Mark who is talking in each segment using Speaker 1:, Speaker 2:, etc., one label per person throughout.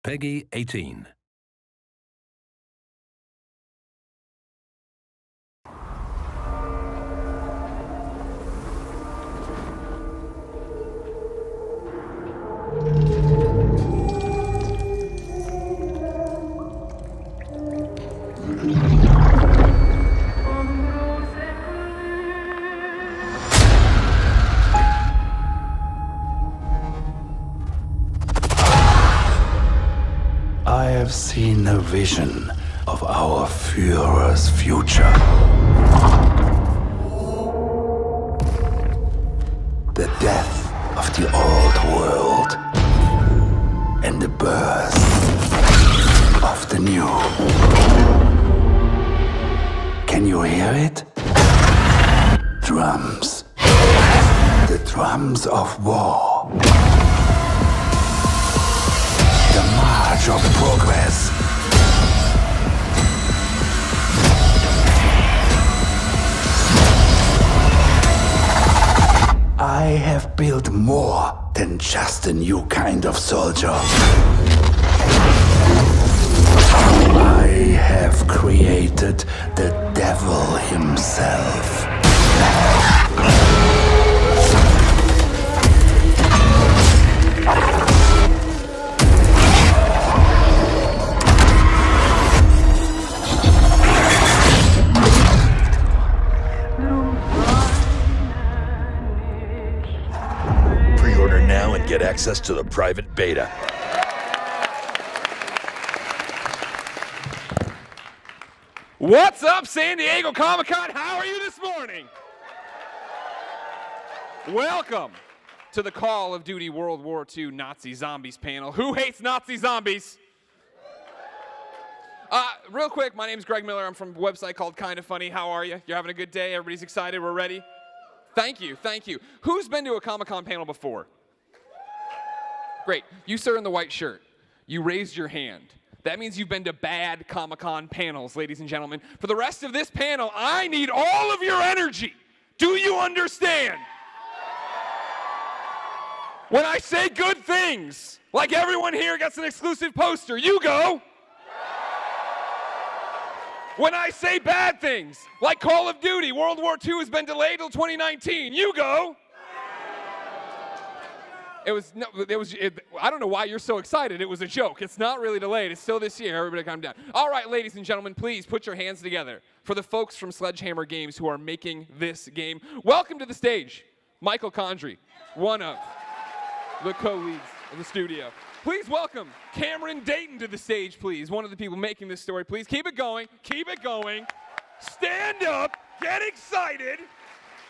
Speaker 1: Peggy 18.
Speaker 2: I have seen a vision of our Führer's future. The death of the old world and the birth of the new. Can you hear it? Drums. The drums of war. The march of progress. I have built more than just a new kind of soldier. I have created the devil himself.
Speaker 3: Pre-order now and get access to the private beta.
Speaker 4: What's up, San Diego Comic-Con? How are you this morning? Welcome to the Call of Duty World War II Nazi Zombies panel. Who hates Nazi zombies? Real quick, my name's Greg Miller. I'm from a website called Kinda Funny. How are you? You're having a good day? Everybody's excited? We're ready? Thank you, thank you. Who's been to a Comic-Con panel before? Great. You, sir, in the white shirt. You raised your hand. That means you've been to bad Comic-Con panels, ladies and gentlemen. For the rest of this panel, I need all of your energy. Do you understand? When I say good things, like everyone here gets an exclusive poster, you go. When I say bad things, like Call of Duty, World War II has been delayed till 2019, you go. I don't know why you're so excited. It was a joke. It's not really delayed. It's still this year. Everybody calm down. All right, ladies and gentlemen, please put your hands together for the folks from Sledgehammer Games who are making this game. Welcome to the stage, Michael Condrey, one of the co-leads of the studio. Please welcome Cameron Dayton to the stage, please. One of the people making this story, please. Keep it going. Keep it going. Stand up. Get excited.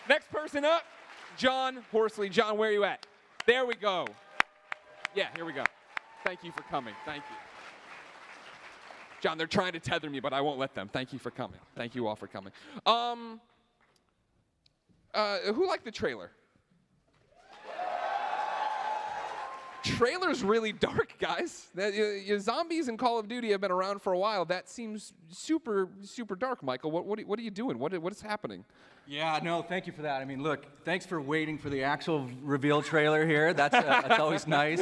Speaker 4: Next person up, John Horsley. John, where are you at? There we go. Yeah, here we go. Thank you for coming. Thank you. John, they're trying to tether me, but I won't let them. Thank you for coming. Thank you all for coming. Who liked the trailer? Trailer's really dark, guys. Zombies in Call of Duty have been around for a while. That seems super, super dark, Michael. What are you doing? What is happening?
Speaker 5: Yeah, no, thank you for that. I mean, look, thanks for waiting for the actual reveal trailer here. That's always nice.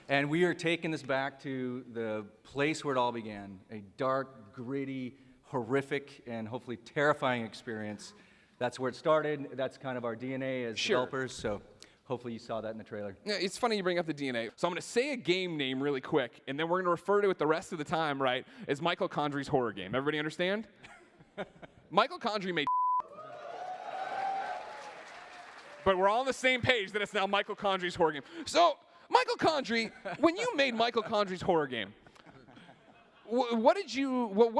Speaker 5: And we are taking this back to the place where it all began, a dark, gritty, horrific, and hopefully terrifying experience. That's where it started. That's kind of our DNA as developers, so hopefully you saw that in the trailer.
Speaker 4: Yeah, it's funny you bring up the DNA. So I'm going to say a game name really quick, and then we're going to refer to it the rest of the time, right, as Michael Condrey's horror game. Everybody understand? Michael Condrey made but we're all on the same page that it's now Michael Condrey's horror game. So, Michael Condrey, when you made Michael Condrey's horror game, what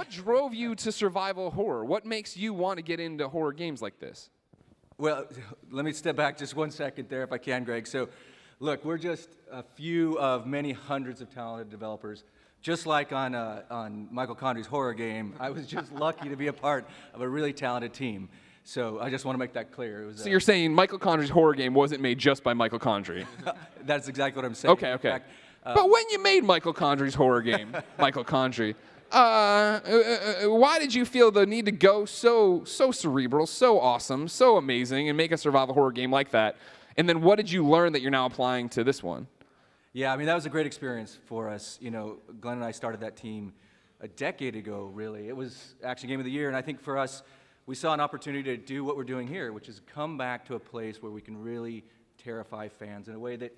Speaker 4: drove you to survival horror? What makes you want to get into horror games like this?
Speaker 5: Well, let me step back just 1 second there if I can, Greg. So, look, we're just a few of many hundreds of talented developers. Just like on Michael Condrey's horror game, I was just lucky to be a part of a really talented team. So I just want to make that clear.
Speaker 4: So you're saying Michael Condrey's horror game wasn't made just by Michael Condrey?
Speaker 5: That's exactly what I'm saying.
Speaker 4: Okay. Fact, but when you made Michael Condrey's horror game, Michael Condrey, why did you feel the need to go so cerebral, so awesome, so amazing, and make a survival horror game like that? And then what did you learn that you're now applying to this one?
Speaker 5: Yeah, I mean, that was a great experience for us. You know, Glenn and I started that team a decade ago, really. It was actually Game of the Year, and I think for us, we saw an opportunity to do what we're doing here, which is come back to a place where we can really terrify fans in a way that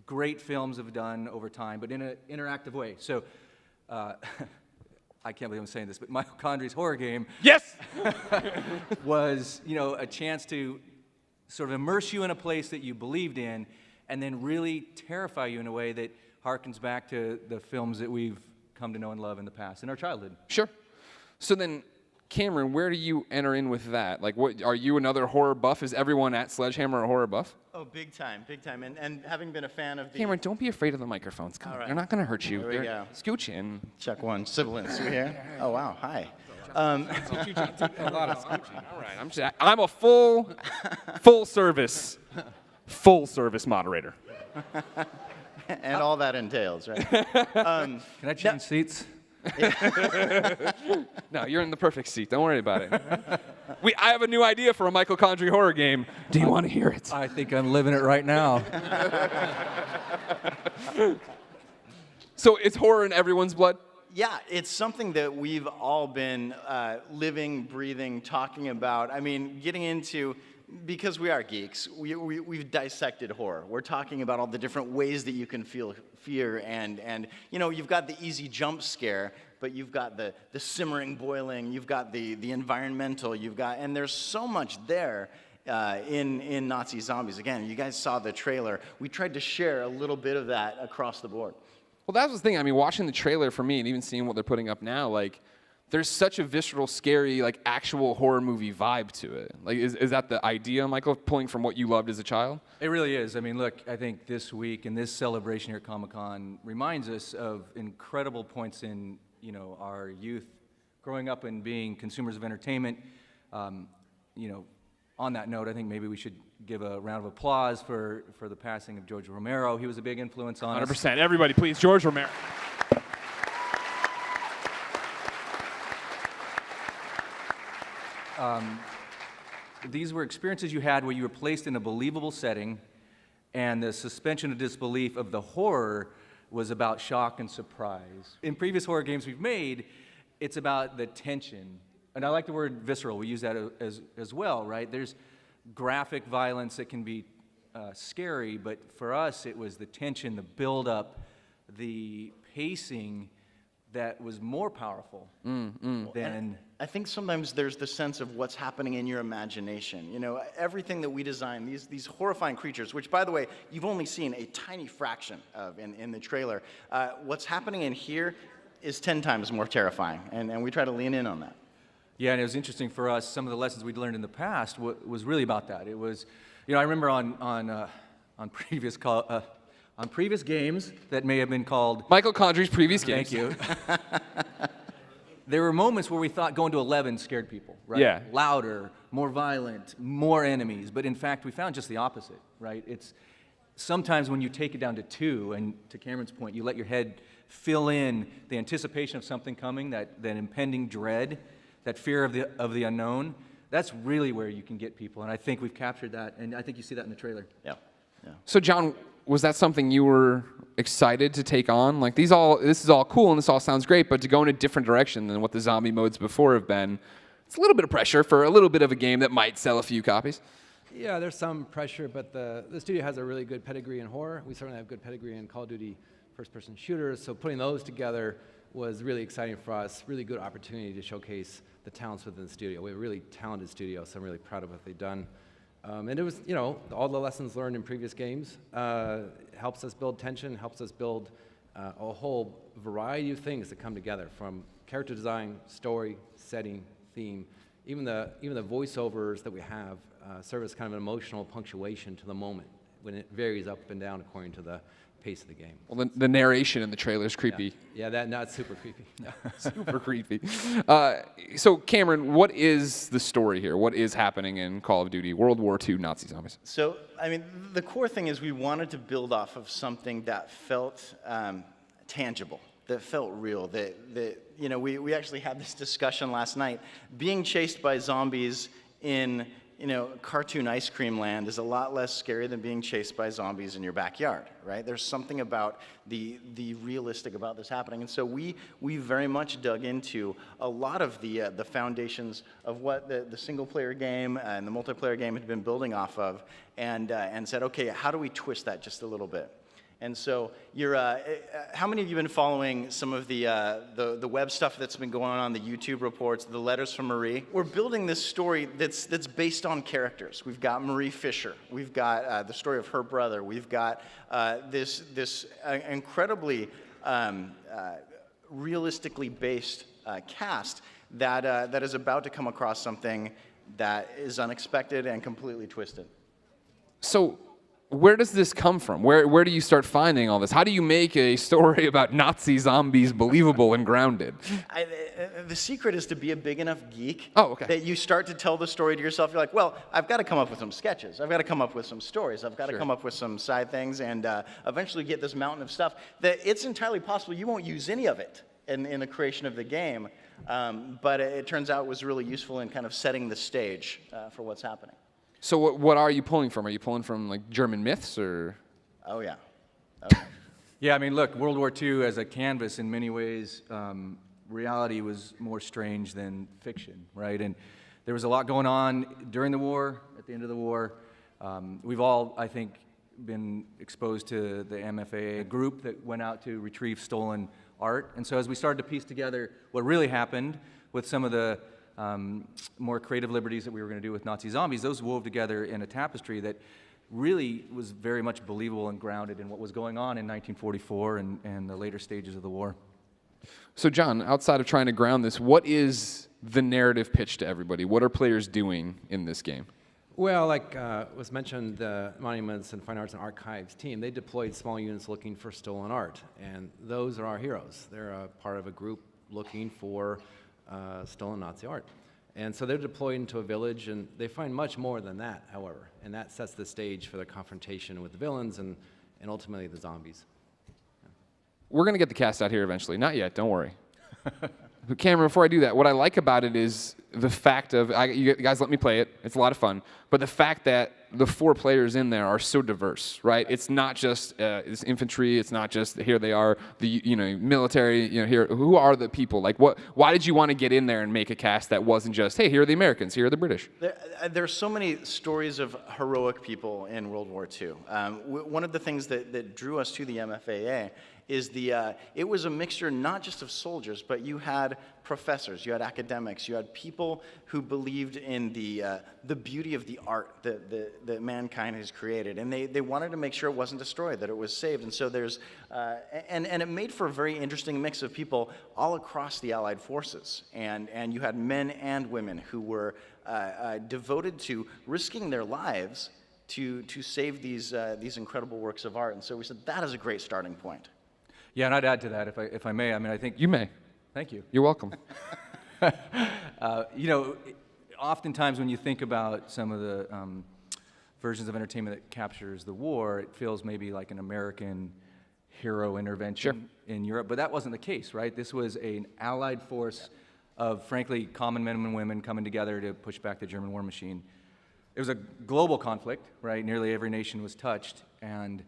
Speaker 5: great films have done over time, but in an interactive way. So, I can't believe I'm saying this, but Michael Condrey's horror game
Speaker 4: Yes!
Speaker 5: was, you know, a chance to sort of immerse you in a place that you believed in, and then really terrify you in a way that harkens back to the films that we've come to know and love in the past, in our childhood.
Speaker 4: Sure. So then, Cameron, where do you enter in with that? Like, what are you another horror buff? Is everyone at Sledgehammer a horror buff?
Speaker 1: Oh, big time, big time. And having been a fan of the...
Speaker 4: Cameron, don't be afraid of the microphones. Come on,
Speaker 1: right.
Speaker 4: they're not going to hurt you.
Speaker 1: Here we go.
Speaker 4: Scooch in.
Speaker 1: Check one. Sibilance, you here? Oh, wow, hi.
Speaker 4: A lot of scooching. All right, I'm a full service moderator.
Speaker 1: And all that entails, right?
Speaker 5: Can I change seats?
Speaker 4: No, you're in the perfect seat. Don't worry about it. I have a new idea for a Michael Condrey horror game. Do you want to hear it?
Speaker 5: I think I'm living it right now.
Speaker 4: So it's horror in everyone's blood?
Speaker 1: Yeah, it's something that we've all been living, breathing, talking about. I mean, getting into, because we are geeks, we've dissected horror. We're talking about all the different ways that you can feel fear, and you know, you've got the easy jump scare, but you've got the simmering, boiling, you've got the environmental, and there's so much there in Nazi Zombies. Again, you guys saw the trailer. We tried to share a little bit of that across the board.
Speaker 4: Well, that was the thing. I mean, watching the trailer for me and even seeing what they're putting up now, like, there's such a visceral, scary, like, actual horror movie vibe to it. Like, is that the idea, Michael, pulling from what you loved as a child?
Speaker 5: It really is. I mean, look, I think this week and this celebration here at Comic-Con reminds us of incredible points in, you know, our youth growing up and being consumers of entertainment. You know, on that note, I think maybe we should give a round of applause for the passing of George Romero. He was a big influence on us.
Speaker 4: 100%. Everybody, please, George Romero.
Speaker 5: These were experiences you had where you were placed in a believable setting, and the suspension of disbelief of the horror was about shock and surprise. In previous horror games we've made, it's about the tension. And I like the word visceral. We use that as well, right? There's graphic violence that can be scary, but for us it was the tension, the build-up, the pacing that was more powerful than...
Speaker 1: I think sometimes there's the sense of what's happening in your imagination. You know, everything that we design, these horrifying creatures, which, by the way, you've only seen a tiny fraction of in the trailer. What's happening in here is 10 times more terrifying, and we try to lean in on that.
Speaker 5: Yeah, and it was interesting for us. Some of the lessons we'd learned in the past was really about that. It was, you know, I remember on previous on previous games that may have been called
Speaker 4: Michael Condrey's previous games.
Speaker 5: Thank you. There were moments where we thought going to 11 scared people, right?
Speaker 4: Yeah.
Speaker 5: Louder, more violent, more enemies. But in fact, we found just the opposite, right? It's sometimes when you take it down to 2, and to Cameron's point, you let your head fill in the anticipation of something coming, that impending dread, that fear of the unknown. That's really where you can get people, and I think we've captured that, and I think you see that in the trailer.
Speaker 1: Yeah.
Speaker 4: So, John, was that something you were excited to take on? Like, this is all cool and this all sounds great, but to go in a different direction than what the zombie modes before have been, it's a little bit of pressure for a little bit of a game that might sell a few copies.
Speaker 6: Yeah, there's some pressure, but the studio has a really good pedigree in horror. We certainly have good pedigree in Call of Duty first-person shooters, so putting those together was really exciting for us, really good opportunity to showcase the talents within the studio. We have a really talented studio, so I'm really proud of what they've done. And it was, you know, all the lessons learned in previous games helps us build tension, helps us build a whole variety of things that come together, from character design, story, setting, theme. Even the voiceovers that we have serve as kind of an emotional punctuation to the moment when it varies up and down according to the pace of the game.
Speaker 4: Well, the narration in the trailer is creepy.
Speaker 6: Yeah, that's super creepy.
Speaker 4: Super creepy. So, Cameron, what is the story here? What is happening in Call of Duty World War II Nazi Zombies?
Speaker 1: So, I mean, the core thing is we wanted to build off of something that felt tangible, that felt real, that you know, we actually had this discussion last night. Being chased by zombies in cartoon ice cream land is a lot less scary than being chased by zombies in your backyard, right? There's something about the realistic about this happening. And so we very much dug into a lot of the foundations of what the single-player game and the multiplayer game had been building off of, and said, okay, how do we twist that just a little bit? And so, how many of you have been following some of the web stuff that's been going on, the YouTube reports, the letters from Marie? We're building this story that's based on characters. We've got Marie Fisher. We've got the story of her brother. We've got this incredibly realistically based cast that is about to come across something that is unexpected and completely twisted.
Speaker 4: So, where does this come from? Where do you start finding all this? How do you make a story about Nazi zombies believable and grounded?
Speaker 1: The secret is to be a big enough geek
Speaker 4: that
Speaker 1: you start to tell the story to yourself. You're like, well, I've got to come up with some sketches. I've got to come up with some stories. I've got to come up with some side things and eventually get this mountain of stuff that it's entirely possible you won't use any of it in the creation of the game. But it turns out it was really useful in kind of setting the stage for what's happening.
Speaker 4: So what are you pulling from? Are you pulling from like German myths or?
Speaker 1: Oh yeah.
Speaker 5: Yeah, I mean, look, World War II as a canvas in many ways, reality was more strange than fiction, right? And there was a lot going on during the war, at the end of the war. We've all, I think, been exposed to the MFAA group that went out to retrieve stolen art. And so as we started to piece together what really happened with some of the more creative liberties that we were going to do with Nazi zombies, those wove together in a tapestry that really was very much believable and grounded in what was going on in 1944 and the later stages of the war.
Speaker 4: So John, outside of trying to ground this, what is the narrative pitch to everybody? What are players doing in this game?
Speaker 6: Well, like was mentioned, the Monuments and Fine Arts and Archives team, they deployed small units looking for stolen art, and those are our heroes. They're a part of a group looking for stolen Nazi art. And so they're deployed into a village, and they find much more than that, however, and that sets the stage for the confrontation with the villains and ultimately the zombies.
Speaker 4: We're going to get the cast out here eventually. Not yet, don't worry. But Cameron, before I do that, what I like about it is the fact of, you guys let me play it, it's a lot of fun, but the fact that the 4 players in there are so diverse, right? It's not just it's infantry, it's not just here they are, the military, here, who are the people? Like why did you want to get in there and make a cast that wasn't just, hey, here are the Americans, here are the British?
Speaker 1: There's so many stories of heroic people in World War II. One of the things that drew us to the MFAA is it was a mixture not just of soldiers, but you had professors, you had academics, you had people who believed in the beauty of the art that mankind has created, and they wanted to make sure it wasn't destroyed, that it was saved. And so there's and it made for a very interesting mix of people all across the Allied forces, and you had men and women who were devoted to risking their lives to save these incredible works of art. And so we said that is a great starting point.
Speaker 5: Yeah, and I'd add to that, if I may. I mean, I think
Speaker 4: you may.
Speaker 5: Thank you.
Speaker 4: You're welcome.
Speaker 5: Oftentimes when you think about some of the versions of entertainment that captures the war, it feels maybe like an American hero intervention in Europe, but that wasn't the case, right? This was an allied force of, frankly, common men and women coming together to push back the German war machine. It was a global conflict, right? Nearly every nation was touched, and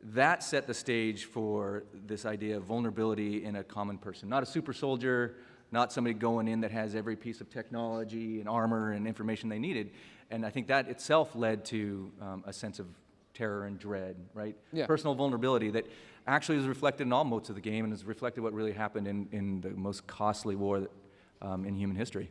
Speaker 5: that set the stage for this idea of vulnerability in a common person. Not a super soldier, not somebody going in that has every piece of technology and armor and information they needed. And I think that itself led to a sense of terror and dread, right?
Speaker 4: Yeah.
Speaker 5: Personal vulnerability that actually is reflected in all modes of the game and is reflected what really happened in the most costly war in human history.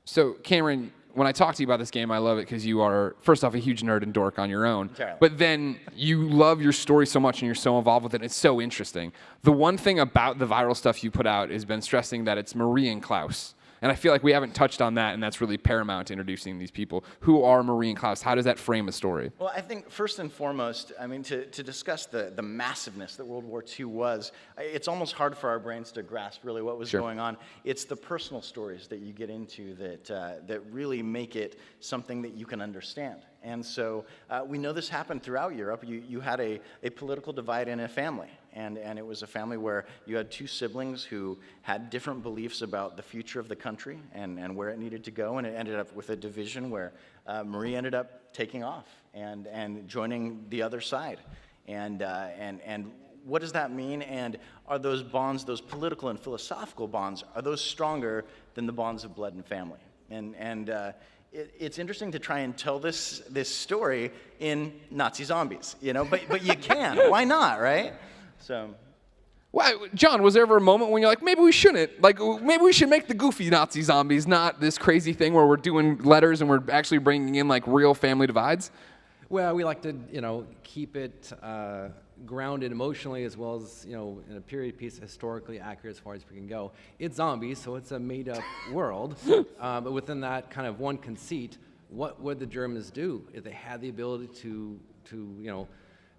Speaker 4: So, Cameron, when I talk to you about this game, I love it because you are, first off, a huge nerd and dork on your own.
Speaker 1: Entirely.
Speaker 4: But then you love your story so much and you're so involved with it. It's so interesting. The one thing about the viral stuff you put out has been stressing that it's Marie and Klaus. And I feel like we haven't touched on that, and that's really paramount to introducing these people. Who are Marie and Klaus? How does that frame a story?
Speaker 1: Well, I think first and foremost, I mean, to discuss the massiveness that World War II was, it's almost hard for our brains to grasp really what was going on. It's the personal stories that you get into that really make it something that you can understand. And so we know this happened throughout Europe. You had a political divide in a family, and it was a family where you had two siblings who had different beliefs about the future of the country and where it needed to go, and it ended up with a division where Marie ended up taking off and joining the other side. And what does that mean? And are those bonds, those political and philosophical bonds, are those stronger than the bonds of blood and family? And it's interesting to try and tell this story in Nazi zombies, but you can. Why not, right? So.
Speaker 4: Well, John, was there ever a moment when you're like, maybe we shouldn't? Like, maybe we should make the goofy Nazi zombies, not this crazy thing where we're doing letters and we're actually bringing in, like, real family divides?
Speaker 6: Well, we like to, keep it grounded emotionally as well as, in a period piece, historically accurate as far as we can go. It's zombies, so it's a made-up world. But within that kind of one conceit, what would the Germans do if they had the ability to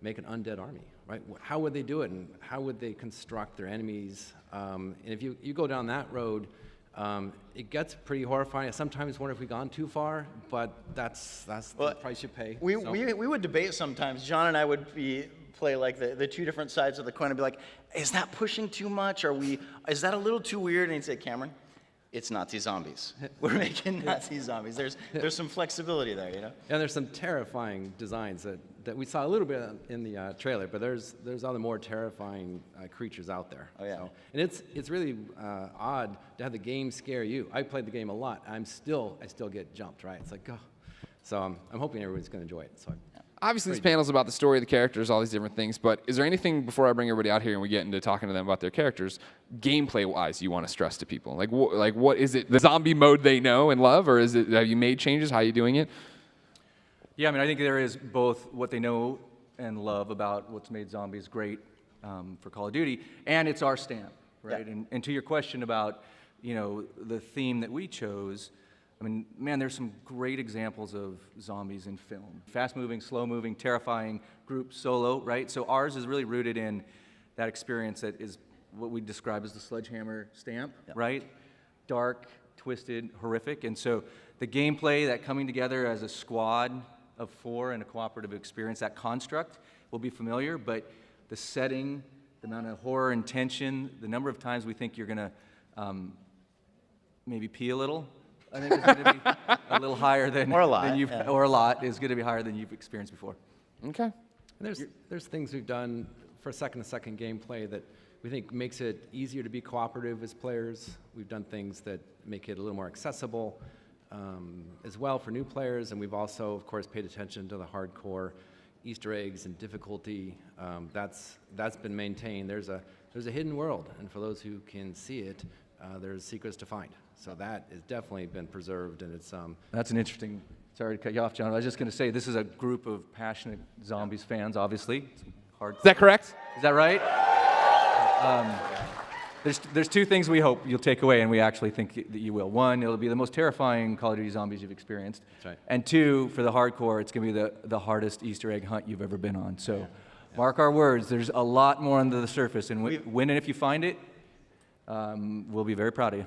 Speaker 6: make an undead army, right? How would they do it, and how would they construct their enemies? And if you go down that road, it gets pretty horrifying. I sometimes wonder if we've gone too far, but that's the price you pay.
Speaker 1: We would debate sometimes. John and I would play like the two different sides of the coin and be like, is that pushing too much? Is that a little too weird? And he'd say, Cameron, it's Nazi zombies. We're making Nazi zombies. There's some flexibility there,
Speaker 6: And there's some terrifying designs that we saw a little bit in the trailer, but there's other more terrifying creatures out there.
Speaker 1: Oh yeah.
Speaker 6: So, and it's really odd to have the game scare you. I played the game a lot. I still get jumped, right? It's like, oh. So I'm hoping everybody's going to enjoy it. So.
Speaker 4: Obviously, this panel's about the story of the characters, all these different things, but is there anything, before I bring everybody out here and we get into talking to them about their characters, gameplay-wise you want to stress to people? Like what is it, the zombie mode they know and love, or is it, have you made changes? How are you doing it?
Speaker 5: Yeah, I think there is both what they know and love about what's made zombies great for Call of Duty, and it's our stamp, right?
Speaker 1: Yeah.
Speaker 5: And to your question about, the theme that we chose, man, there's some great examples of zombies in film. Fast-moving, slow-moving, terrifying, group, solo, right? So ours is really rooted in that experience that is what we describe as the sledgehammer stamp, right? Dark, twisted, horrific. And so the gameplay, that coming together as a squad of 4 in a cooperative experience, that construct will be familiar, but the setting, the amount of horror and tension, the number of times we think you're going to maybe pee a little, I think it's going to be a little higher than,
Speaker 1: or a lot,
Speaker 5: or a lot is going to be higher than you've experienced before.
Speaker 4: Okay.
Speaker 6: And there's things we've done for second-to-second gameplay that we think makes it easier to be cooperative as players. We've done things that make it a little more accessible as well for new players, and we've also, of course, paid attention to the hardcore Easter eggs and difficulty. That's been maintained. There's a hidden world, and for those who can see it, there's secrets to find. So that has definitely been preserved, and it's
Speaker 5: That's an interesting. Sorry to cut you off, John. I was just going to say this is a group of passionate zombies fans. Obviously, it's hard.
Speaker 4: Is that correct?
Speaker 5: Is that right? There's two things we hope you'll take away, and we actually think that you will. One, it'll be the most terrifying Call of Duty zombies you've experienced.
Speaker 6: That's right.
Speaker 5: And two, for the hardcore, it's going to be the hardest Easter egg hunt you've ever been on. So, mark our words. There's a lot more under the surface, and when and if you find it, we'll be very proud of you.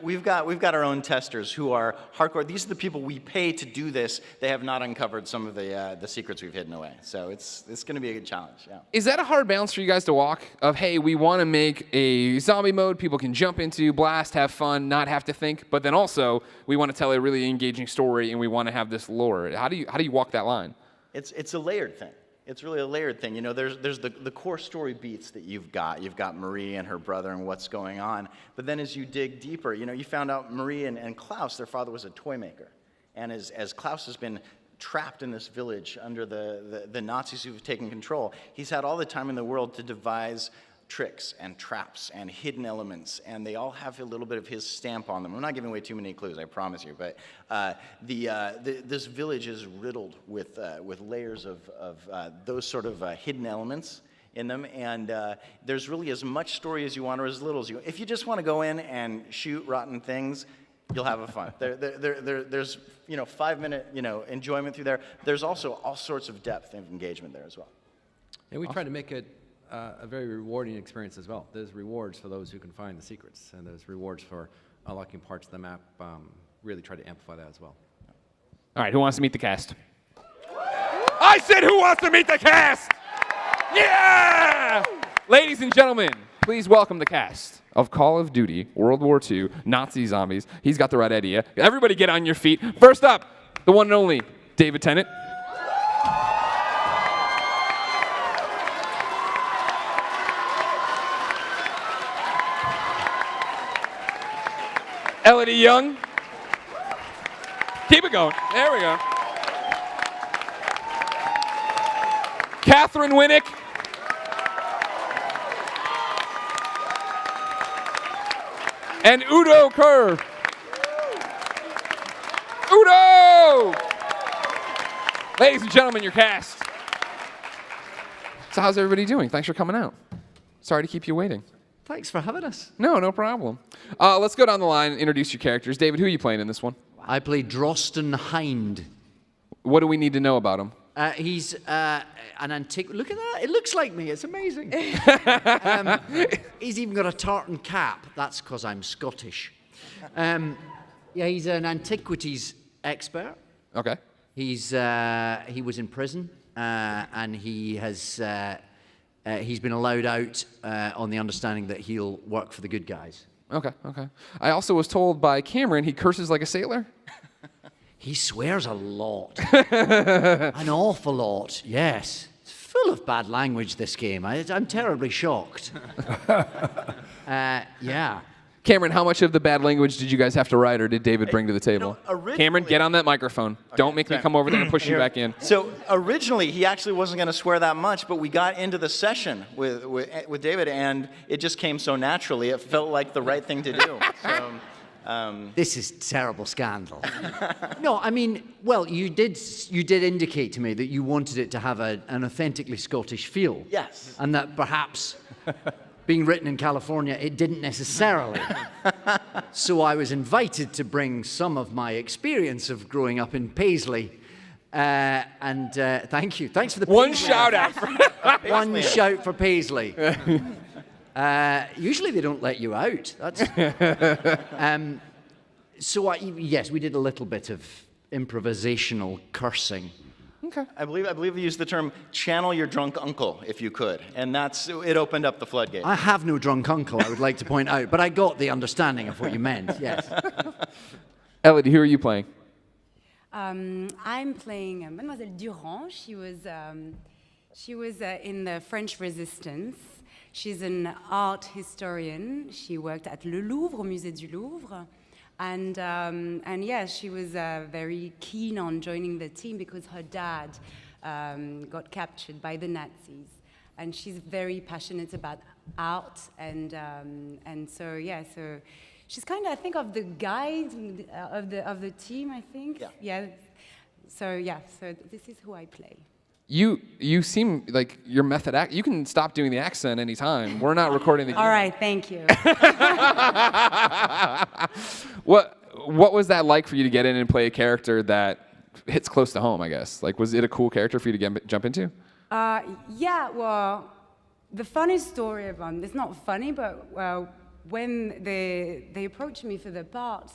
Speaker 1: We've got our own testers who are hardcore. These are the people we pay to do this. They have not uncovered some of the secrets we've hidden away. So it's going to be a good challenge. Yeah.
Speaker 4: Is that a hard balance for you guys to walk? Of, hey, we want to make a zombie mode people can jump into, blast, have fun, not have to think, but then also we want to tell a really engaging story and we want to have this lore. How do you walk that line?
Speaker 1: It's a layered thing. It's really a layered thing. There's the core story beats that you've got. You've got Marie and her brother and what's going on. But then as you dig deeper, you found out Marie and Klaus, their father was a toy maker. And as Klaus has been trapped in this village under the Nazis who've taken control, he's had all the time in the world to devise tricks and traps and hidden elements, and they all have a little bit of his stamp on them. I'm not giving away too many clues, I promise you, but this village is riddled with layers of those sort of hidden elements in them, and there's really as much story as you want or as little as you want. If you just want to go in and shoot rotten things, you'll have a fun. There's 5-minute enjoyment through there. There's also all sorts of depth and engagement there as well.
Speaker 6: And we try to make it a very rewarding experience as well. There's rewards for those who can find the secrets, and there's rewards for unlocking parts of the map. Really try to amplify that as well.
Speaker 4: All right, who wants to meet the cast? I said, who wants to meet the cast? Yeah! Ladies and gentlemen, please welcome the cast of Call of Duty World War II Nazi Zombies. He's got the right idea. Everybody get on your feet. First up, the one and only David Tennant. Elodie Young. Keep it going. There we go. Catherine Winnick. And Udo Kerr. Udo! Ladies and gentlemen, your cast. So how's everybody doing? Thanks for coming out. Sorry to keep you waiting.
Speaker 7: Thanks for having us.
Speaker 4: No problem. Let's go down the line and introduce your characters. David, who are you playing in this one?
Speaker 7: I play Drosten Hind.
Speaker 4: What do we need to know about him?
Speaker 7: He's an antique. Look at that. It looks like me. It's amazing. He's even got a tartan cap. That's because I'm Scottish. Yeah, he's an antiquities expert.
Speaker 4: Okay.
Speaker 7: He was in prison, and he's been allowed out on the understanding that he'll work for the good guys.
Speaker 4: Okay. I also was told by Cameron he curses like a sailor.
Speaker 7: He swears a lot. An awful lot, yes. It's full of bad language, this game. I'm terribly shocked. Yeah.
Speaker 4: Cameron, how much of the bad language did you guys have to write, or did David bring to the table? Cameron, get on that microphone. Don't make me come over there and push you back in.
Speaker 1: So originally, he actually wasn't going to swear that much, but we got into the session with David, and it just came so naturally. It felt like the right thing to do. So,
Speaker 7: This is terrible scandal. No, I mean, well, you did indicate to me that you wanted it to have an authentically Scottish feel.
Speaker 1: Yes.
Speaker 7: And that perhaps being written in California, it didn't necessarily. So I was invited to bring some of my experience of growing up in Paisley. And thank you. Thanks for the
Speaker 4: One
Speaker 7: Paisley.
Speaker 4: shout out.
Speaker 7: One shout for Paisley. Usually they don't let you out. That's. So yes, we did a little bit of improvisational cursing.
Speaker 4: Okay.
Speaker 1: I believe we used the term "channel your drunk uncle" if you could, and it opened up the floodgates.
Speaker 7: I have no drunk uncle, I would like to point out, but I got the understanding of what you meant. Yes.
Speaker 4: Elodie, who are you playing?
Speaker 8: I'm playing Mademoiselle Durand. She was in the French Resistance. She's an art historian. She worked at Le Louvre, au Musée du Louvre. And yeah, she was very keen on joining the team because her dad got captured by the Nazis. And she's very passionate about art. And so, yeah, so she's kind of, I think, of the guide of the team, I think. Yeah. So this is who I play.
Speaker 4: You seem like your method act. You can stop doing the accent anytime. We're not recording the game.
Speaker 8: All right, thank you.
Speaker 4: What was that like for you to get in and play a character that hits close to home, I guess? Like, was it a cool character for you to jump into?
Speaker 8: Yeah, well, the funny story about it's not funny, but when they approached me for the part,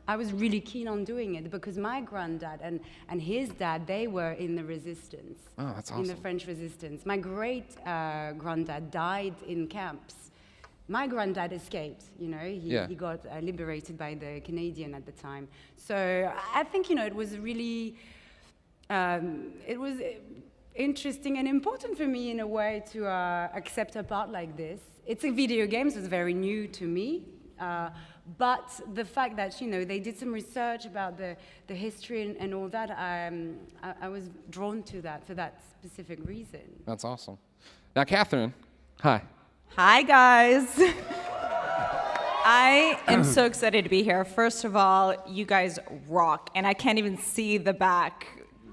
Speaker 8: I was really keen on doing it because my granddad and his dad, they were in the resistance.
Speaker 4: Oh, that's awesome.
Speaker 8: In the French resistance. My great granddad died in camps. My granddad escaped, he got liberated by the Canadian at the time. So I think, it was really, it was interesting and important for me in a way to accept a part like this. It's a video game, so it's very new to me. But the fact that, they did some research about the history and all that, I was drawn to that for that specific reason.
Speaker 4: That's awesome. Now, Catherine, hi.
Speaker 9: Hi, guys. I am so excited to be here. First of all, you guys rock, and I can't even see the back.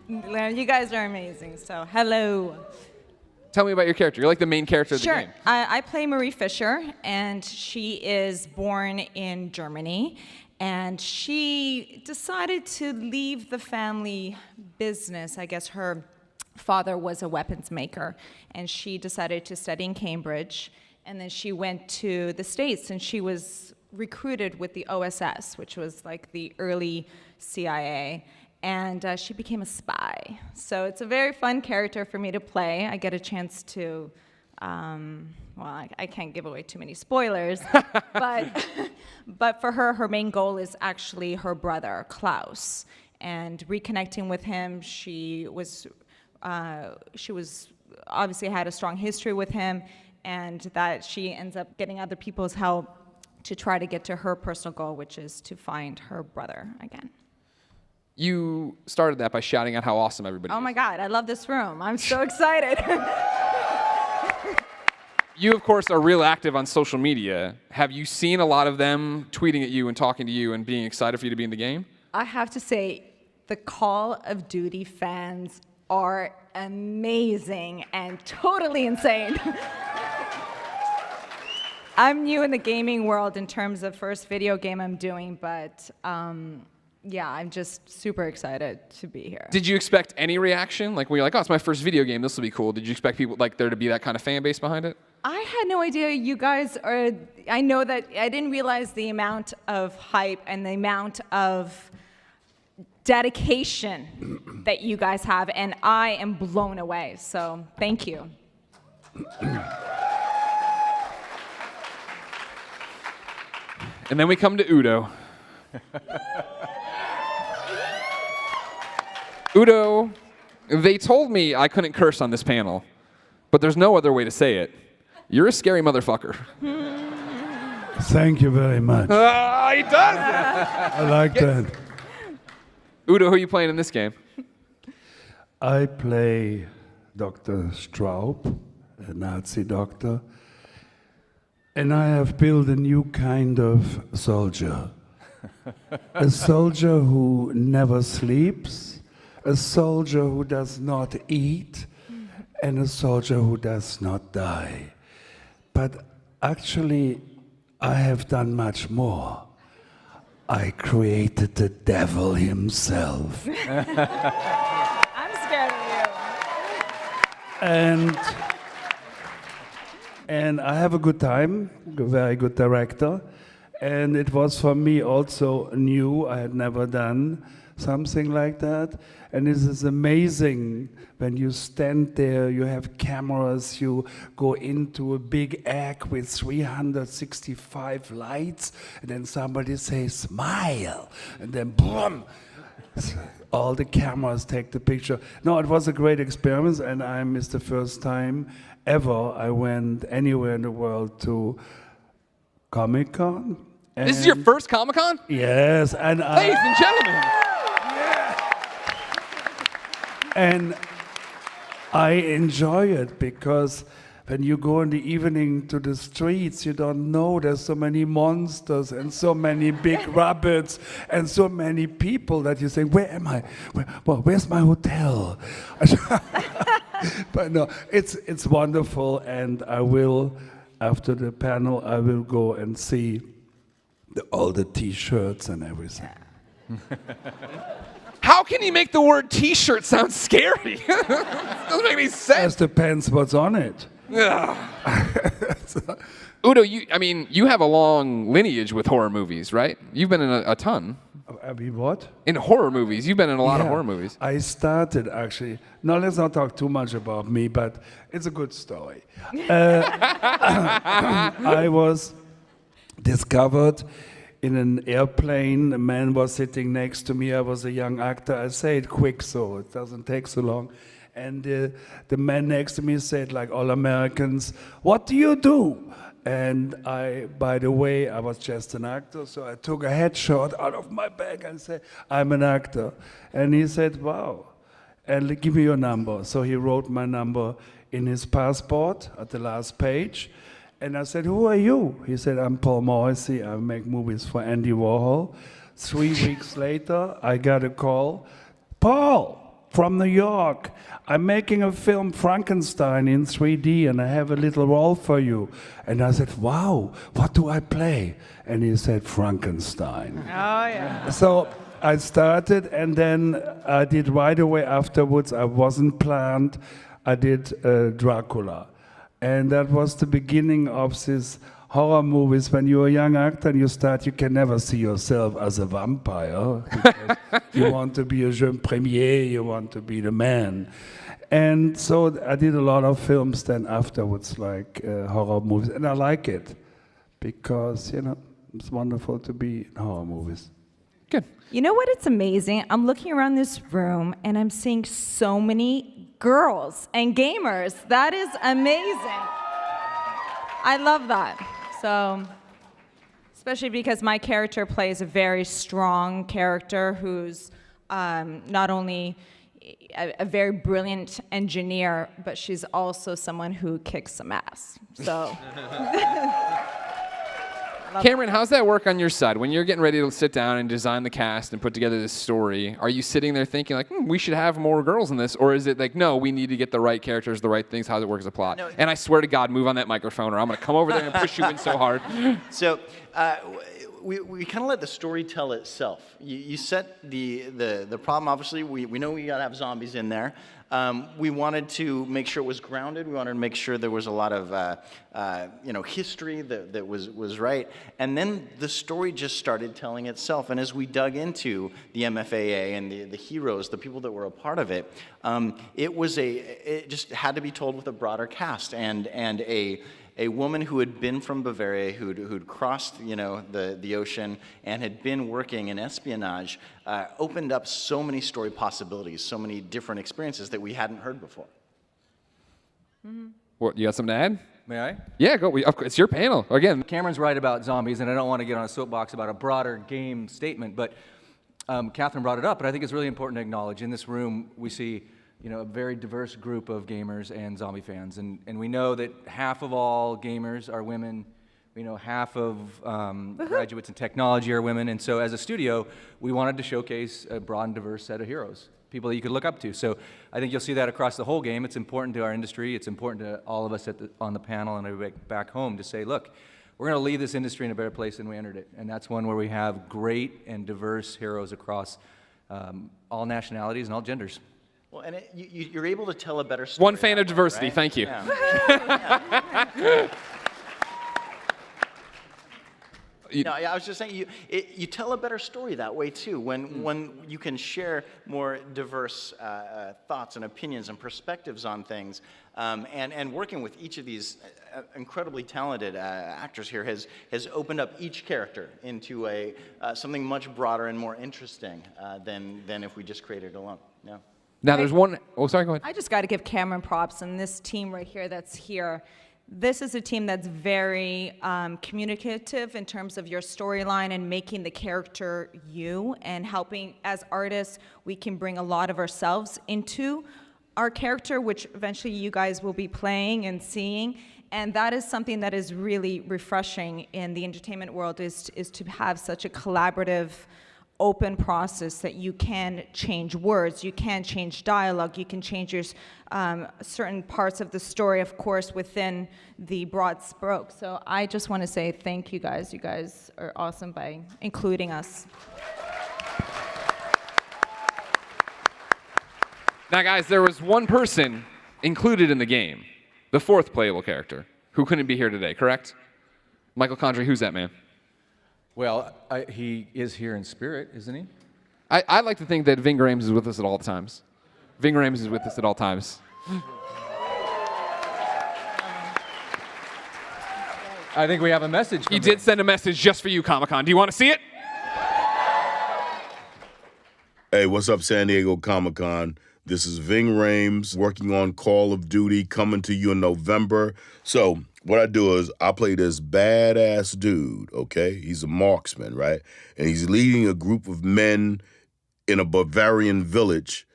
Speaker 9: You guys are amazing, so hello.
Speaker 4: Tell me about your character. You're like the main character of the game.
Speaker 9: Sure. I play Marie Fisher, and she is born in Germany, and she decided to leave the family business. I guess her father was a weapons maker, and she decided to study in Cambridge, and then she went to the States, and she was recruited with the OSS, which was like the early CIA. and she became a spy. So it's a very fun character for me to play. I get a chance to, well, I can't give away too many spoilers, but for her, her main goal is actually her brother, Klaus. And reconnecting with him, she was obviously had a strong history with him, and that she ends up getting other people's help to try to get to her personal goal, which is to find her brother again.
Speaker 4: You started that by shouting out how awesome everybody is.
Speaker 9: Oh my God, I love this room. I'm so excited.
Speaker 4: You, of course, are real active on social media. Have you seen a lot of them tweeting at you and talking to you and being excited for you to be in the game?
Speaker 9: I have to say, the Call of Duty fans are amazing and totally insane. I'm new in the gaming world in terms of first video game I'm doing, but yeah, I'm just super excited to be here.
Speaker 4: Did you expect any reaction? Like, when you're like, oh, it's my first video game, this will be cool. Did you expect people, like, there to be that kind of fan base behind it?
Speaker 9: I had no idea you guys are, I know that, I didn't realize the amount of hype and the amount of dedication that you guys have, and I am blown away, so thank you.
Speaker 4: And then we come to Udo. Udo, they told me I couldn't curse on this panel, but there's no other way to say it. You're a scary motherfucker.
Speaker 2: Thank you very much.
Speaker 4: He does!
Speaker 2: I like that.
Speaker 4: Udo, who are you playing in this game?
Speaker 2: I play Dr. Straub, a Nazi doctor, and I have built a new kind of soldier. A soldier who never sleeps, a soldier who does not eat, and a soldier who does not die. But actually, I have done much more. I created the devil himself.
Speaker 9: I'm scared of you.
Speaker 2: And I have a good time, a very good director. And it was for me also new. I had never done something like that. And it is amazing when you stand there, you have cameras, you go into a big egg with 365 lights, and then somebody says, smile, and then boom, all the cameras take the picture. No, it was a great experience, and it's the first time ever I went anywhere in the world to Comic-Con.
Speaker 4: This is your first Comic-Con?
Speaker 2: Yes, and
Speaker 4: Ladies and gentlemen.
Speaker 2: And I enjoy it because when you go in the evening to the streets, you don't know there's so many monsters and so many big rabbits and so many people that you say, where am I? Where's my hotel? But no, it's wonderful, and I will, after the panel, I will go and see all the T-shirts and everything.
Speaker 4: How can you make the word T-shirt sound scary? Doesn't make any sense.
Speaker 2: It depends what's on it.
Speaker 4: Udo, you have a long lineage with horror movies, right? You've been in a ton.
Speaker 2: I mean, what?
Speaker 4: In horror movies. You've been in a lot of horror movies.
Speaker 2: I started, actually. No, let's not talk too much about me, but it's a good story. I was discovered in an airplane. A man was sitting next to me. I was a young actor. I say it quick so it doesn't take so long. And the man next to me said, like all Americans, what do you do? And by the way, I was just an actor, so I took a headshot out of my bag and said, I'm an actor. And he said, wow, and give me your number. So he wrote my number in his passport at the last page. And I said, who are you? He said, I'm Paul Morrissey. I make movies for Andy Warhol. 3 weeks later, I got a call. Paul, from New York, I'm making a film, Frankenstein, in 3D, and I have a little role for you. And I said, wow, what do I play? And he said, Frankenstein.
Speaker 9: Oh, yeah.
Speaker 2: So I started, and then I did right away afterwards, I wasn't planned, I did Dracula. And that was the beginning of this horror movies, when you're a young actor and you start, you can never see yourself as a vampire. Because you want to be a jeune premier, you want to be the man. And so I did a lot of films then afterwards, like horror movies, and I like it because, you know, it's wonderful to be in horror movies.
Speaker 4: Good.
Speaker 9: You know what? It's amazing. I'm looking around this room and I'm seeing so many girls and gamers. That is amazing. I love that. So, especially because my character plays a very strong character who's not only a very brilliant engineer, but she's also someone who kicks some ass. So.
Speaker 4: Cameron, how's that work on your side? When you're getting ready to sit down and design the cast and put together this story, are you sitting there thinking like, we should have more girls in this? Or is it like, no, we need to get the right characters, the right things, how does it work as a plot? No. And I swear to God, move on that microphone or I'm going to come over there and push you in so hard.
Speaker 1: So we kind of let the story tell itself. You set the problem, obviously. We know we got to have zombies in there. We wanted to make sure it was grounded. We wanted to make sure there was a lot of history that was right. And then the story just started telling itself. And as we dug into the MFAA and the heroes, the people that were a part of it, it just had to be told with a broader cast and a woman who had been from Bavaria, who'd crossed, the ocean and had been working in espionage, opened up so many story possibilities, so many different experiences that we hadn't heard before.
Speaker 9: Mm-hmm.
Speaker 4: What, you got something to add?
Speaker 5: May I?
Speaker 4: Yeah, go. It's your panel. Again.
Speaker 5: Cameron's right about zombies, and I don't want to get on a soapbox about a broader game statement, but Catherine brought it up, and I think it's really important to acknowledge. In this room, we see a very diverse group of gamers and zombie fans. And we know that half of all gamers are women. We know half of graduates in technology are women. And so as a studio, we wanted to showcase a broad and diverse set of heroes, people that you could look up to. So I think you'll see that across the whole game. It's important to our industry. It's important to all of us on the panel and everybody back home to say, look, we're going to leave this industry in a better place than we entered it. And that's one where we have great and diverse heroes across all nationalities and all genders.
Speaker 1: Well, and you're able to tell a better story.
Speaker 4: One fan of diversity,
Speaker 1: right?
Speaker 4: thank you.
Speaker 1: Yeah. I was just saying, you tell a better story that way too, when you can share more diverse thoughts and opinions and perspectives on things, and working with each of these incredibly talented actors here has opened up each character into something much broader and more interesting than if we just created it alone. Yeah.
Speaker 4: Now there's one, sorry, go ahead.
Speaker 9: I just got to give Cameron props and this team right here that's here. This is a team that's very communicative in terms of your storyline and making the character you, and helping, as artists, we can bring a lot of ourselves into our character, which eventually you guys will be playing and seeing. And that is something that is really refreshing in the entertainment world, is to have such a collaborative, open process that you can change words, you can change dialogue, you can change your certain parts of the story, of course, within the broad stroke. So I just want to say thank you guys. You guys are awesome by including us.
Speaker 4: Now, guys, there was one person included in the game, the fourth playable character, who couldn't be here today, correct? Michael Condrey, who's that man?
Speaker 5: Well, he is here in spirit, isn't he?
Speaker 4: I like to think that Ving Rhames is with us at all times. Ving Rhames is with us at all times.
Speaker 5: I think we have a message from
Speaker 4: He did send a message just for you, Comic-Con. Do you want to see it?
Speaker 10: Hey, what's up, San Diego Comic-Con? This is Ving Rhames working on Call of Duty, coming to you in November. So what I do is I play this badass dude, okay? He's a marksman, right? And he's leading a group of men in a Bavarian village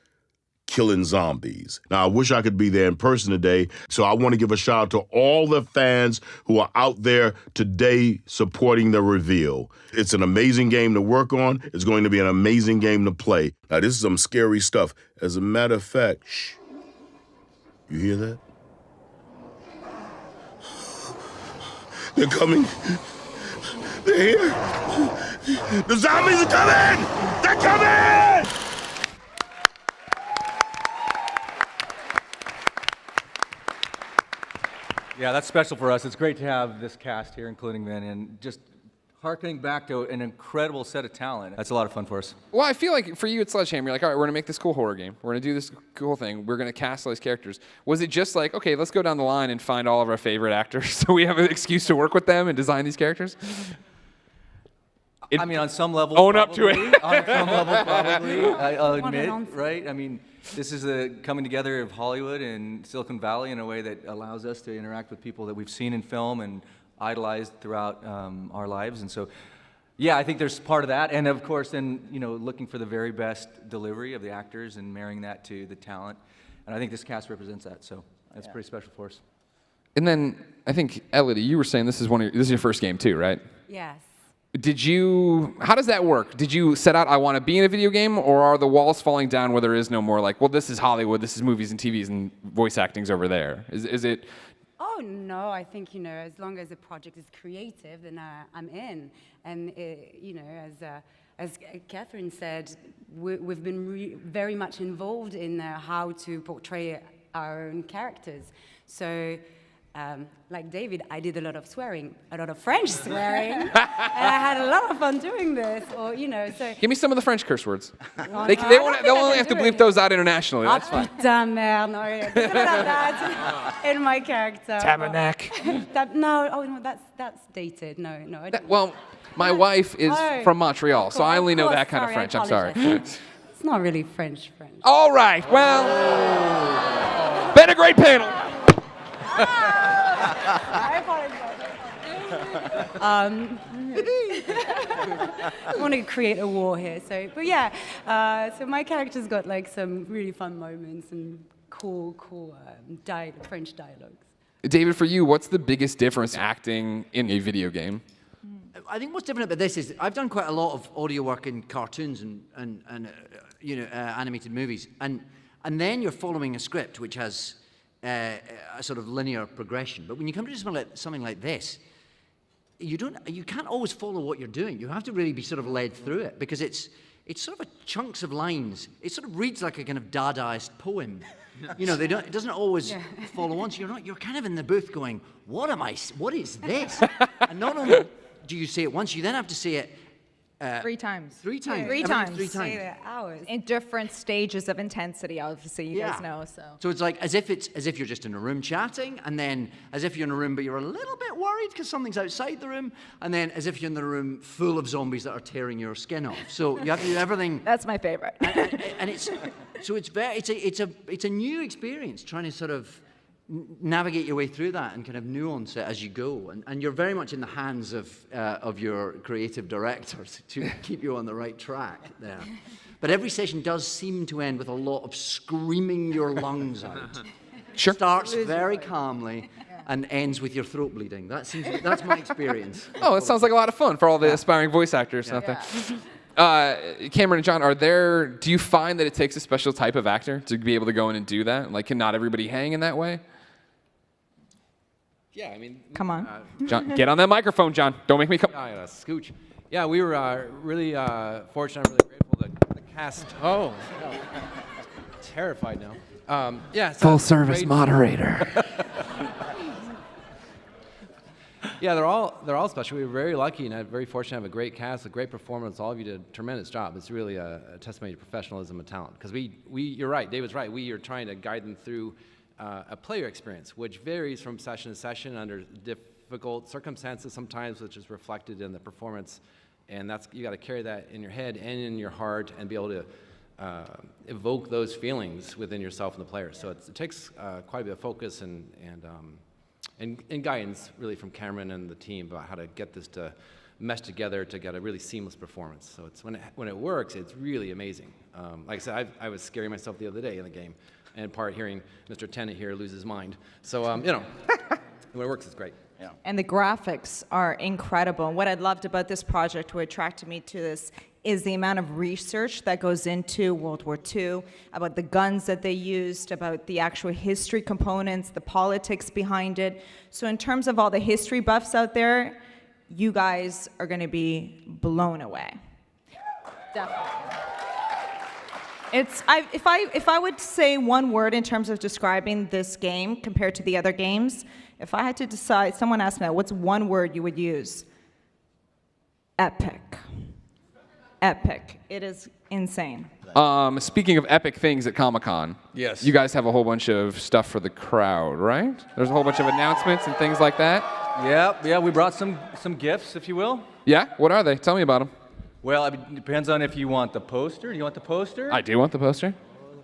Speaker 10: killing zombies. Now, I wish I could be there in person today, so I want to give a shout out to all the fans who are out there today supporting the reveal. It's an amazing game to work on. It's going to be an amazing game to play. Now, this is some scary stuff. As a matter of fact, shh, you hear that? They're coming. They're here. The zombies are coming! They're coming!
Speaker 5: Yeah, that's special for us. It's great to have this cast here, including Vin, and just harkening back to an incredible set of talent. That's a lot of fun for us.
Speaker 4: Well, I feel like for you at Sledgehammer, you're like, all right, we're going to make this cool horror game. We're going to do this cool thing. We're going to cast all these characters. Was it just like, okay, let's go down the line and find all of our favorite actors so we have an excuse to work with them and design these characters?
Speaker 5: I mean, on some level,
Speaker 4: own up to it.
Speaker 5: On some level, probably, I'll
Speaker 8: What an
Speaker 5: admit,
Speaker 8: answer.
Speaker 5: right? I mean, this is the coming together of Hollywood and Silicon Valley in a way that allows us to interact with people that we've seen in film and idolized throughout our lives. And so, yeah, I think there's part of that. And of course, then, you know, looking for the very best delivery of the actors and marrying that to the talent. And I think this cast represents that. So that's pretty special for us.
Speaker 4: And then I think, Elodie, you were saying this is your first game too, right?
Speaker 8: Yes.
Speaker 4: How does that work? Did you set out, I want to be in a video game, or are the walls falling down where there is no more like, well, this is Hollywood, this is movies and TVs, and voice acting's over there? Is it?
Speaker 8: Oh, no, I think, as long as the project is creative, then I'm in. And, as Catherine said, we've been very much involved in how to portray our own characters. So, like David, I did a lot of swearing, a lot of French swearing, and I had a lot of fun doing this. Or, so.
Speaker 4: Give me some of the They'll
Speaker 8: I
Speaker 4: only have to bleep those out internationally. That's fine.
Speaker 8: Putain, merde, no, I don't have that in my character.
Speaker 4: Tabernacle.
Speaker 8: No, that's dated. No, I don't.
Speaker 4: Well, my wife is from Montreal, so I only know that kind of
Speaker 8: Sorry,
Speaker 4: French. I'm sorry.
Speaker 8: apologize. It's not really French.
Speaker 4: All right. Well, been a great panel.
Speaker 8: I apologize. I want to create a war here. But yeah. So my character's got like some really fun moments and cool French dialogues.
Speaker 4: David, for you, what's the biggest difference acting in a video game?
Speaker 7: I think what's different about this is I've done quite a lot of audio work in cartoons and animated movies, and then you're following a script which has a sort of linear progression. But when you come to something like this, you can't always follow what you're doing. You have to really be sort of led through it because it's sort of chunks of lines. It sort of reads like a kind of Dadaist poem. It doesn't always follow on. So you're kind of in the booth going, what is this? And not only do you say it once, you then have to say it
Speaker 9: 3 times.
Speaker 7: 3 times.
Speaker 9: Three
Speaker 7: Every
Speaker 9: times.
Speaker 7: 3
Speaker 8: Say
Speaker 7: times.
Speaker 8: that hours.
Speaker 9: In different stages of intensity, obviously, you guys know.
Speaker 7: So it's like as if you're just in a room chatting, and then as if you're in a room but you're a little bit worried because something's outside the room, and then as if you're in the room full of zombies that are tearing your skin off. So you have to do everything.
Speaker 9: That's my favorite.
Speaker 7: and it's a new experience trying to sort of navigate your way through that and kind of nuance it as you go, and you're very much in the hands of your creative directors to keep you on the right track there. But every session does seem to end with a lot of screaming your lungs out.
Speaker 4: Sure.
Speaker 7: Starts very calmly and ends with your throat bleeding. That's my experience.
Speaker 4: Oh, it sounds like a lot of fun for all the aspiring voice actors out there. Cameron and John, do you find that it takes a special type of actor to be able to go in and do that? Like, can not everybody hang in that way?
Speaker 6: Yeah, I mean.
Speaker 9: Come on.
Speaker 4: John, get on that microphone, John. Don't make me come.
Speaker 6: Scooch. Yeah, we were really fortunate. I'm really grateful that the cast. Oh, no. Terrified now.
Speaker 1: Full service moderator.
Speaker 6: Yeah, they're all special. We were very lucky and very fortunate to have a great cast, a great performance. All of you did a tremendous job. It's really a testimony to professionalism and talent. Because you're right, David's right. We are trying to guide them through a player experience, which varies from session to session under difficult circumstances sometimes, which is reflected in the performance. And you got to carry that in your head and in your heart and be able to evoke those feelings within yourself and the player. So it takes quite a bit of focus and guidance, really, from Cameron and the team about how to get this to mesh together to get a really seamless performance. So it's when it works, it's really amazing. Like I said, I was scaring myself the other day in the game, and part hearing Mr. Tennant here lose his mind. So when it works, it's great.
Speaker 1: Yeah.
Speaker 9: And the graphics are incredible. What I loved about this project, what attracted me to this, is the amount of research that goes into World War II, about the guns that they used, about the actual history components, the politics behind it. So in terms of all the history buffs out there, you guys are going to be blown away. Definitely. If I would say one word in terms of describing this game compared to the other games, If I had to decide, someone asked me, what's one word you would use? Epic. Epic. It is insane.
Speaker 4: Speaking of epic things at Comic-Con,
Speaker 5: Yes.
Speaker 4: you guys have a whole bunch of stuff for the crowd, right? There's a whole bunch of announcements and things like that.
Speaker 5: Yeah, we brought some gifts, if you will.
Speaker 4: Yeah? What are they? Tell me about them.
Speaker 5: Well, it depends on if you want the poster. Do you want the poster?
Speaker 4: I do want the poster.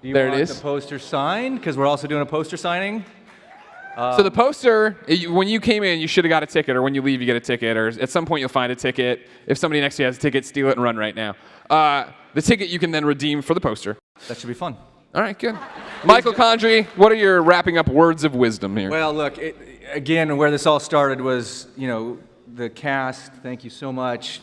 Speaker 5: Do you
Speaker 4: There it
Speaker 5: want
Speaker 4: is.
Speaker 5: the poster signed? Because we're also doing a poster signing.
Speaker 4: So the poster, when you came in, you should have got a ticket, or when you leave, you get a ticket, or at some point you'll find a ticket. If somebody next to you has a ticket, steal it and run right now. The ticket you can then redeem for the poster.
Speaker 5: That should be fun.
Speaker 4: All right, good. Michael Condrey, what are your wrapping up words of wisdom here?
Speaker 5: Well, look, again, where this all started was, the cast. Thank you so much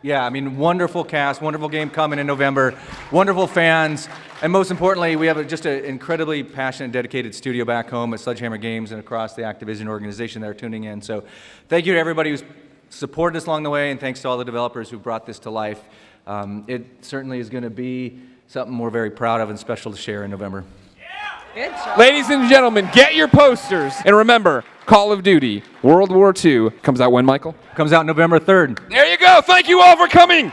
Speaker 5: wonderful cast, wonderful game coming in November, wonderful fans, and most importantly, we have just an incredibly passionate, dedicated studio back home at Sledgehammer Games and across the Activision organization that are tuning in. So thank you to everybody who's supported us along the way, and thanks to all the developers who brought this to life. It certainly is going to be something we're very proud of and special to share in November.
Speaker 9: Good job.
Speaker 4: Ladies and gentlemen, get your posters. And remember, Call of Duty World War II comes out when, Michael?
Speaker 5: Comes out November 3rd.
Speaker 4: There you go. Thank you all for coming.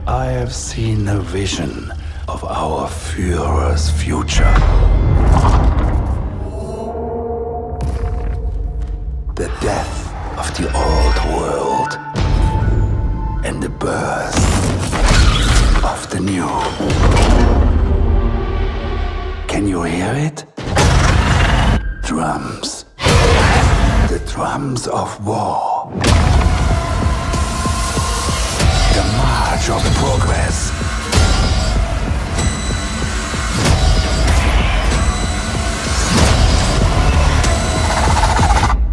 Speaker 2: I have seen a vision of our Führer's future. The death of the old world and the birth of the new. Can you hear it? Drums. The drums of war. The march of progress.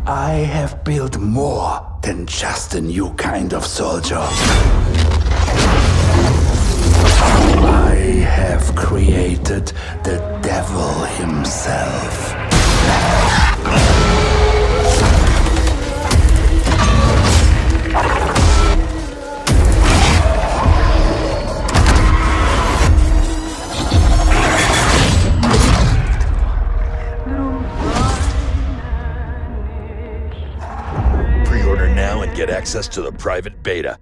Speaker 2: I have built more than just a new kind of soldier. I have created the devil himself.
Speaker 3: Pre-order now and get access to the private beta.